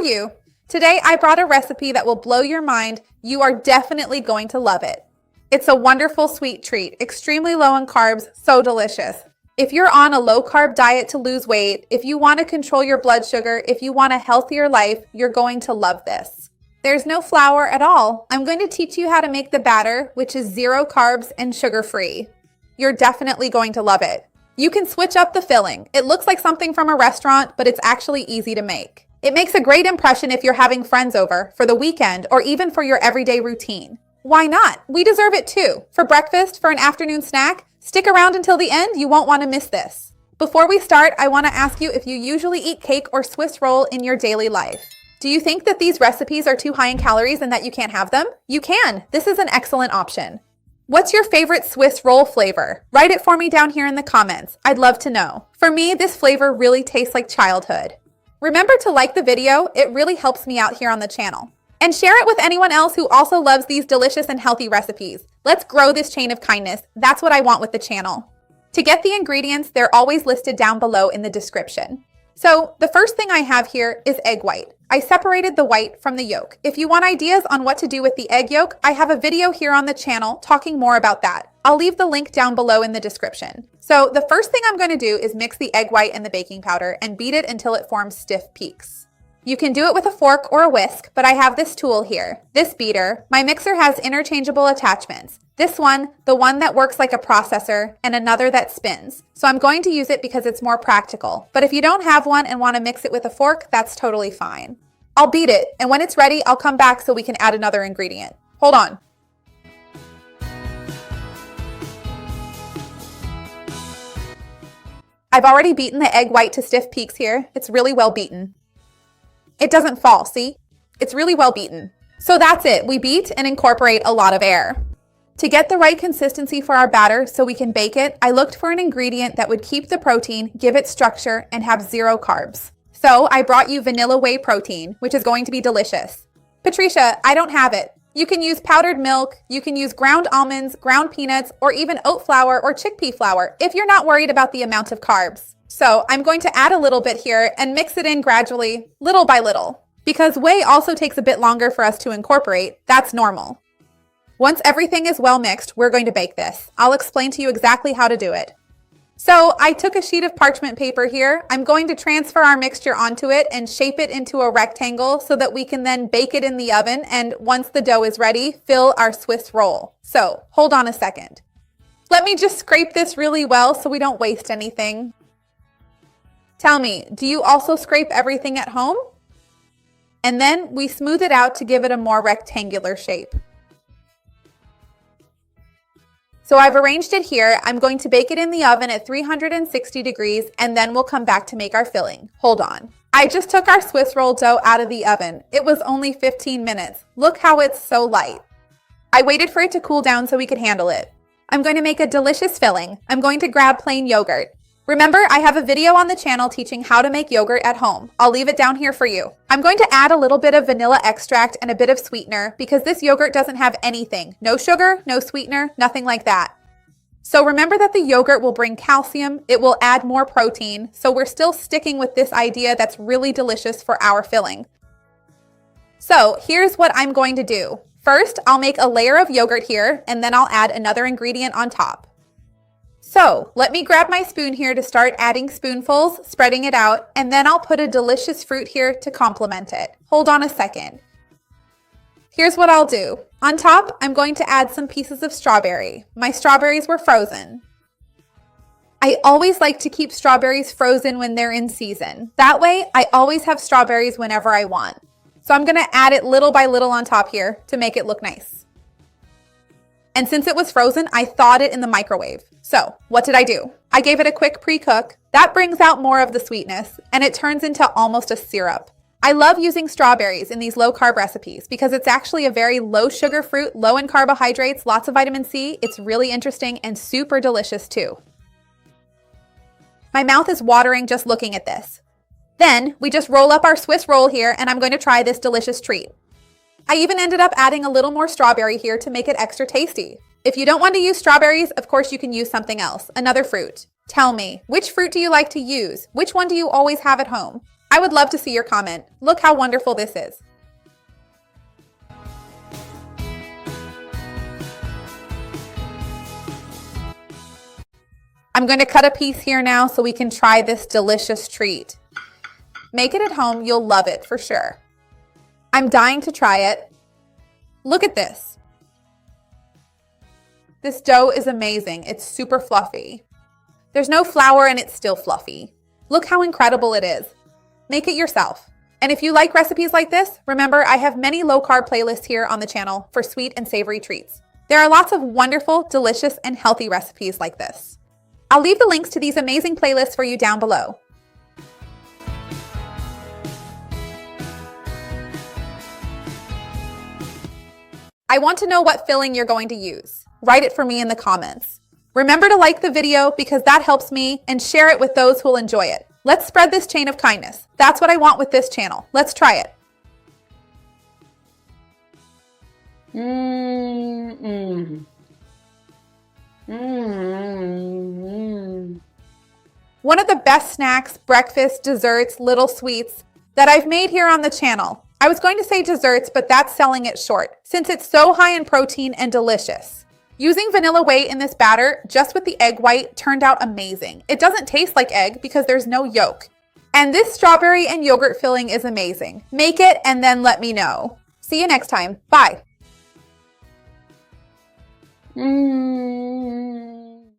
you? Today I brought a recipe that will blow your mind. You are definitely going to love it. It's a wonderful sweet treat, extremely low in carbs, so delicious. If you're on a low-carb diet to lose weight, if you want to control your blood sugar, if you want a healthier life, you're going to love this. There's no flour at all. I'm going to teach you how to make the batter, which is 0 carbs and sugar-free. You're definitely going to love it. You can switch up the filling. It looks like something from a restaurant, but it's actually easy to make. It makes a great impression if you're having friends over, for the weekend, or even for your everyday routine. Why not? We deserve it too. For breakfast, for an afternoon snack, stick around until the end. You won't want to miss this. Before we start, I want to ask you if you usually eat cake or Swiss roll in your daily life. Do you think that these recipes are too high in calories and that you can't have them? You can. This is an excellent option. What's your favorite Swiss roll flavor? Write it for me down here in the comments. I'd love to know. For me, this flavor really tastes like childhood. Remember to like the video. It really helps me out here on the channel. And share it with anyone else who also loves these delicious and healthy recipes. Let's grow this chain of kindness. That's what I want with the channel. To get the ingredients, they're always listed down below in the description. So the first thing I have here is egg white. I separated the white from the yolk. If you want ideas on what to do with the egg yolk, I have a video here on the channel talking more about that. I'll leave the link down below in the description. So the first thing I'm going to do is mix the egg white and the baking powder and beat it until it forms stiff peaks. You can do it with a fork or a whisk, but I have this tool here, this beater. My mixer has interchangeable attachments. This one, the one that works like a processor, and another that spins. So I'm going to use it because it's more practical. But if you don't have one and want to mix it with a fork, that's totally fine. I'll beat it, and when it's ready, I'll come back so we can add another ingredient. Hold on. I've already beaten the egg white to stiff peaks here. It's really well beaten. It doesn't fall, see? It's really well beaten. So that's it. We beat and incorporate a lot of air. To get the right consistency for our batter so we can bake it, I looked for an ingredient that would keep the protein, give it structure, and have 0 carbs. So I brought you vanilla whey protein, which is going to be delicious. Patricia, I don't have it. You can use powdered milk, you can use ground almonds, ground peanuts, or even oat flour or chickpea flour if you're not worried about the amount of carbs. So I'm going to add a little bit here and mix it in gradually, little by little. Because whey also takes a bit longer for us to incorporate, that's normal. Once everything is well mixed, we're going to bake this. I'll explain to you exactly how to do it. So I took a sheet of parchment paper here. I'm going to transfer our mixture onto it and shape it into a rectangle so that we can then bake it in the oven, and once the dough is ready, fill our Swiss roll. So hold on a second. Let me just scrape this really well so we don't waste anything. Tell me, do you also scrape everything at home? And then we smooth it out to give it a more rectangular shape. So I've arranged it here. I'm going to bake it in the oven at 360 degrees and then we'll come back to make our filling. Hold on. I just took our Swiss roll dough out of the oven. It was only 15 minutes. Look how it's so light. I waited for it to cool down so we could handle it. I'm going to make a delicious filling. I'm going to grab plain yogurt. Remember, I have a video on the channel teaching how to make yogurt at home. I'll leave it down here for you. I'm going to add a little bit of vanilla extract and a bit of sweetener because this yogurt doesn't have anything. No sugar, no sweetener, nothing like that. So remember that the yogurt will bring calcium, it will add more protein, so we're still sticking with this idea that's really delicious for our filling. So here's what I'm going to do. First, I'll make a layer of yogurt here, and then I'll add another ingredient on top. So let me grab my spoon here to start adding spoonfuls, spreading it out, and then I'll put a delicious fruit here to complement it. Hold on a second. Here's what I'll do. On top, I'm going to add some pieces of strawberry. My strawberries were frozen. I always like to keep strawberries frozen when they're in season. That way, I always have strawberries whenever I want. So I'm gonna add it little by little on top here to make it look nice. And since it was frozen, I thawed it in the microwave. So what did I do? I gave it a quick pre-cook. That brings out more of the sweetness and it turns into almost a syrup. I love using strawberries in these low-carb recipes because it's actually a very low-sugar fruit, low in carbohydrates, lots of vitamin C. It's really interesting and super delicious too. My mouth is watering just looking at this. Then we just roll up our Swiss roll here and I'm going to try this delicious treat. I even ended up adding a little more strawberry here to make it extra tasty. If you don't want to use strawberries, of course you can use something else, another fruit. Tell me, which fruit do you like to use? Which one do you always have at home? I would love to see your comment. Look how wonderful this is. I'm going to cut a piece here now so we can try this delicious treat. Make it at home, you'll love it for sure. I'm dying to try it. Look at this. This dough is amazing. It's super fluffy. There's no flour and it's still fluffy. Look how incredible it is. Make it yourself. And if you like recipes like this, remember I have many low-carb playlists here on the channel for sweet and savory treats. There are lots of wonderful, delicious, and healthy recipes like this. I'll leave the links to these amazing playlists for you down below. I want to know what filling you're going to use. Write it for me in the comments. Remember to like the video because that helps me, and share it with those who'll enjoy it. Let's spread this chain of kindness. That's what I want with this channel. Let's try it. One of the best snacks, breakfast, desserts, little sweets that I've made here on the channel. I was going to say desserts, but that's selling it short since it's so high in protein and delicious. Using vanilla whey in this batter, just with the egg white, turned out amazing. It doesn't taste like egg because there's no yolk. And this strawberry and yogurt filling is amazing. Make it and then let me know. See you next time. Bye.